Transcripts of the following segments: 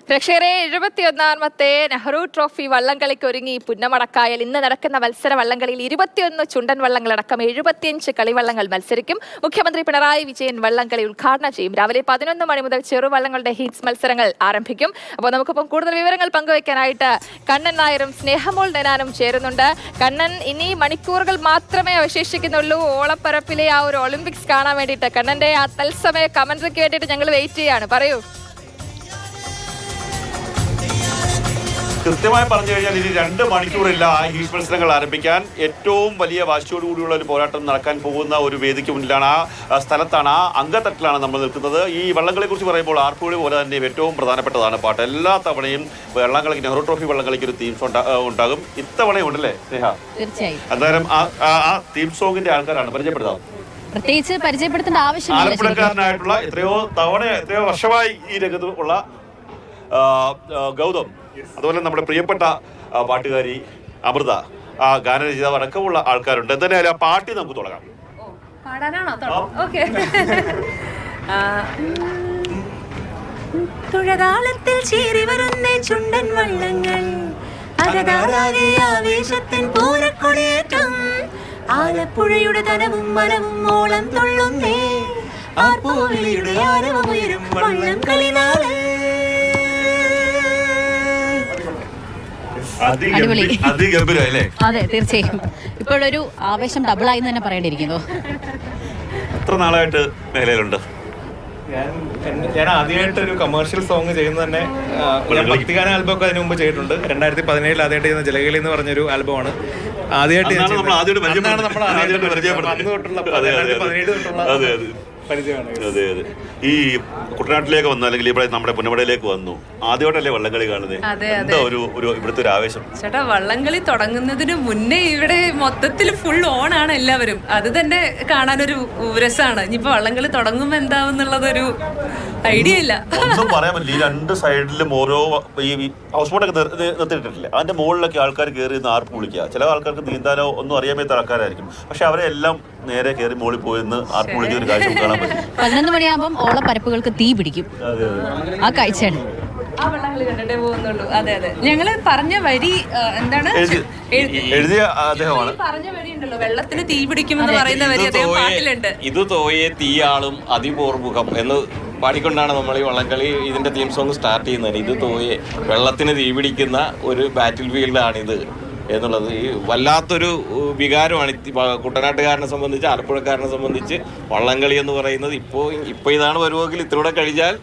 പ്രേക്ഷകരെ 71ാമത്തെ നെഹ്റു ട്രോഫി വള്ളംകളിക്ക് ഒരുങ്ങി പുന്നമടക്കായൽ. ഇന്ന് നടക്കുന്ന മത്സര വള്ളംകളിയിൽ 21 ചുണ്ടൻ വള്ളങ്ങളടക്കം 75 കളിവള്ളങ്ങൾ മത്സരിക്കും. മുഖ്യമന്ത്രി പിണറായി വിജയൻ വള്ളംകളി ഉദ്ഘാടനം ചെയ്യും. രാവിലെ 11 മണി മുതൽ ചെറുവള്ളങ്ങളുടെ ഹീറ്റ്സ് മത്സരങ്ങൾ ആരംഭിക്കും. അപ്പോൾ നമുക്കിപ്പം കൂടുതൽ വിവരങ്ങൾ പങ്കുവയ്ക്കാനായിട്ട് കണ്ണൻ നായരും സ്നേഹമോൾ നെനാനും ചേരുന്നുണ്ട്. കണ്ണൻ, ഇനി മണിക്കൂറുകൾ മാത്രമേ അവശേഷിക്കുന്നുള്ളൂ ഓളപ്പരപ്പിലെ ആ ഒരു ഒളിമ്പിക്സ് കാണാൻ വേണ്ടിയിട്ട്. കണ്ണന്റെ ആ തത്സമയ കമന്ററിക്ക് വേണ്ടിയിട്ട് ഞങ്ങൾ വെയിറ്റ് ചെയ്യാണ്. പറയൂ. കൃത്യമായി പറഞ്ഞു കഴിഞ്ഞാൽ ഇനി 2 മണിക്കൂറില്ല ഈ മത്സരങ്ങൾ ആരംഭിക്കാൻ. ഏറ്റവും വലിയ വാശിയോടുകൂടിയുള്ള ഒരു പോരാട്ടം നടക്കാൻ പോകുന്ന ഒരു വേദിക്ക് മുന്നിലാണ്, ആ സ്ഥലത്താണ്, ആ അങ്കത്തട്ടിലാണ് നമ്മൾ നിൽക്കുന്നത്. ഈ വള്ളങ്ങളെ കുറിച്ച് പറയുമ്പോൾ ആർപ്പുകളി പോലെ തന്നെ ഏറ്റവും പ്രധാനപ്പെട്ടതാണ് പാട്ട്. എല്ലാ തവണയും വള്ളംകളിക്ക്, നെഹ്റു ട്രോഫി വള്ളംകളിക്ക് ഒരു തീം സോങ് ഉണ്ടാകും. ഇത്തവണയും ഉണ്ടല്ലേ സ്നേഹ? തീർച്ചയായും. അന്നേരം ആ തീം സോങ്ങിന്റെ ആൾക്കാരാണ് പരിചയപ്പെടുത്താം. പ്രത്യേകിച്ച് പരിചയപ്പെടുത്തേണ്ട ആവശ്യമില്ല. ആലപ്പുഴക്കാരനായിട്ടുള്ള എത്രയോ വർഷമായി ഈ രംഗത്ത് ഉള്ള ഗൗതം, അതുപോലെ നമ്മുടെ പ്രിയപ്പെട്ട പാട്ടുകാരി അമൃത, ഗാനരചിതാവ് അടക്കമുള്ള ആൾക്കാരുണ്ട്. എന്തായാലും ആ പാട്ടി നമുക്ക് തുടങ്ങാം. തുഴതാളത്തിൽ ചേരി വരുന്ന ചുണ്ടൻ വള്ളങ്ങൾ, ആവേശത്തിൻ പൂരക്കൊടിയേറ്റം, ആലപ്പുഴയുടെ തനവും മനവും ഓളം തുള്ളുന്നേ, ആർപ്പുവിളിയുടെ ആരവമുയരും വള്ളം കളിനാളെ. അതെ, തീർച്ചയായും. ഇപ്പോഴൊരു ആവേശം ഡബിളായി തന്നെ പറയേണ്ടിയിരിക്കുന്നു. എത്ര നാളായിട്ട് മേഖലയിലുണ്ട്? ഞാൻ ആദ്യമായിട്ട് ഒരു കമേഴ്ഷ്യൽ സോങ് ചെയ്യുന്നത് തന്നെ ഭക്തിഗാന ആൽബം ഒക്കെ അതിന് മുമ്പ് ചെയ്തിട്ടുണ്ട്. 2017 ആദ്യമായിട്ട് ചെയ്യുന്ന ജലകേളി എന്ന് പറഞ്ഞൊരു ആൽബമാണ് ആദ്യമായിട്ട് പരിചയമാണ്. അതെ അതെ. ഈ കുട്ടനാട്ടിലേക്ക് വന്നു, അല്ലെങ്കിൽ ഇവിടെ നമ്മുടെ പുന്നമടയിലേക്ക് വന്നു, ആദ്യമായിട്ടല്ലേ വള്ളംകളി കാണുന്നത്? എന്താ ഒരു ഇവിടുത്തെ ഒരു ആവേശം? ചേട്ടാ, വള്ളംകളി തുടങ്ങുന്നതിന് മുന്നേ ഇവിടെ മൊത്തത്തിൽ ഫുൾ ഓണാണ് എല്ലാവരും. അത് തന്നെ കാണാനൊരു രസമാണ്. ഇനിയിപ്പോ വള്ളംകളി തുടങ്ങുമ്പോ എന്താവുന്നുള്ളതൊരു ഐഡിയ ഇല്ല. ഒന്നും പറയാൻ പറ്റില്ല. ഈ 2 സൈഡിലും ഓരോ ഈ ഹൗസ് ബോട്ടൊക്കെ നിർത്തിയിട്ടില്ലേ, അതിന്റെ മുകളിലൊക്കെ ആൾക്കാർ കയറി ആർപ്പ് വിളിക്കുക. ചില ആൾക്കാർക്ക് നീന്താനോ ഒന്നും അറിയാൻ പറ്റാത്ത ആൾക്കാരായിരിക്കും. പക്ഷെ അവരെ എല്ലാം നേരെ കയറി മുകളിൽ പോയിന്ന് ആർപ്പ് വിളിക്കുന്ന ഒരു കാഴ്ച കാണാൻ പറ്റും. 11 മണിയാകുമ്പോൾ ഓളപ്പരപ്പുകൾക്ക് തീ പിടിക്കും. ആ കാഴ്ചയാണ്. ആ വള്ളംകളി കണ്ടിട്ടേ പോകുന്നുള്ളൂ. അതെ അതെ. ഞങ്ങള് പറഞ്ഞ വരി എന്താണ് എഴുതിയ അദ്ദേഹമാണ്. പറഞ്ഞ വരി ഉണ്ടല്ലോ, വെള്ളത്തിന് തീ പിടിക്കുമെന്ന് പറയുന്ന വരി അദ്ദേഹം പാട്ടിലുണ്ട്. ഇത് തോയെ തീയാളും അതിപോർമുഖം എന്ന് പാടിക്കൊണ്ടാണ് നമ്മൾ ഈ വള്ളംകളി ഇതിന്റെ തീം സോങ് സ്റ്റാർട്ട് ചെയ്യുന്നത്. ഇത് തോയെ, വെള്ളത്തിന് തീ പിടിക്കുന്ന ഒരു ബാറ്റിൽ ഫീൽഡാണിത് എന്നുള്ളത് ഈ വല്ലാത്തൊരു വികാരമാണ് കുട്ടനാട്ടുകാരനെ സംബന്ധിച്ച്, ആലപ്പുഴക്കാരനെ സംബന്ധിച്ച്. വള്ളംകളി എന്ന് പറയുന്നത് ഇപ്പോൾ ഇതാണ് വരുമെങ്കിൽ ഇത്രയൂടെ കഴിഞ്ഞാൽ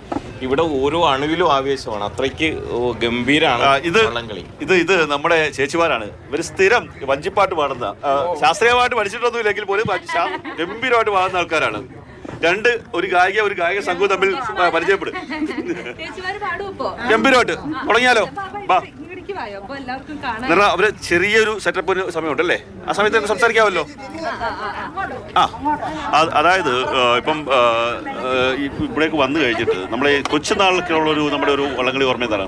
ഇവിടെ ഓരോ അണുവിലും ആവേശമാണ്. അത്രയ്ക്ക് ഗംഭീരമാണ് വള്ളംകളി. ഇത് നമ്മുടെ ചേച്ചിമാരാണ്. ഇവർ സ്ഥിരം വഞ്ചിപ്പാട്ട് പാടുന്ന, ശാസ്ത്രീയമായിട്ട് പഠിച്ചിട്ടൊന്നും ഇല്ലെങ്കിൽ പോലും ഗംഭീരമായിട്ട് പാടുന്ന ആൾക്കാരാണ്. ഒരു ഗായിക സംഘവും തമ്മിൽ പരിചയപ്പെടും. ഗംഭീരമായിട്ട് തുടങ്ങിയാലോ? അവര് ചെറിയൊരു സെറ്റപ്പിന് സമയമുണ്ടല്ലേ, ആ സമയത്ത് തന്നെ സംസാരിക്കാമല്ലോ. അതായത് ഇപ്പം ഇവിടേക്ക് വന്നു കഴിഞ്ഞിട്ട് നമ്മളെ കൊച്ചു നാളിലൊക്കെയുള്ളൊരു നമ്മുടെ ഒരു വള്ളംകളി ഓർമ്മ എന്താണ്?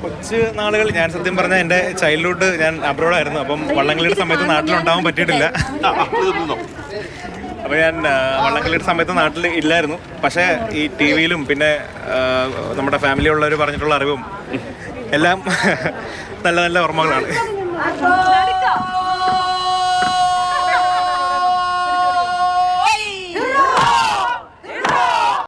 കൊച്ചു നാളുകൾ, ഞാൻ സത്യം പറഞ്ഞാൽ എൻ്റെ ചൈൽഡ്ഹുഡ് ഞാൻ അബ്രോഡായിരുന്നു. അപ്പം വള്ളംകളിയുടെ സമയത്ത് നാട്ടിലുണ്ടാവാൻ പറ്റിയിട്ടില്ല. അപ്പോൾ ഞാൻ വള്ളംകളിയുടെ സമയത്ത് നാട്ടിൽ ഇല്ലായിരുന്നു. പക്ഷേ ഈ ടി വിയിലും പിന്നെ നമ്മുടെ ഫാമിലിയുള്ളവർ പറഞ്ഞിട്ടുള്ള അറിവും എല്ലാം നല്ല നല്ല ഓർമ്മകളാണ്.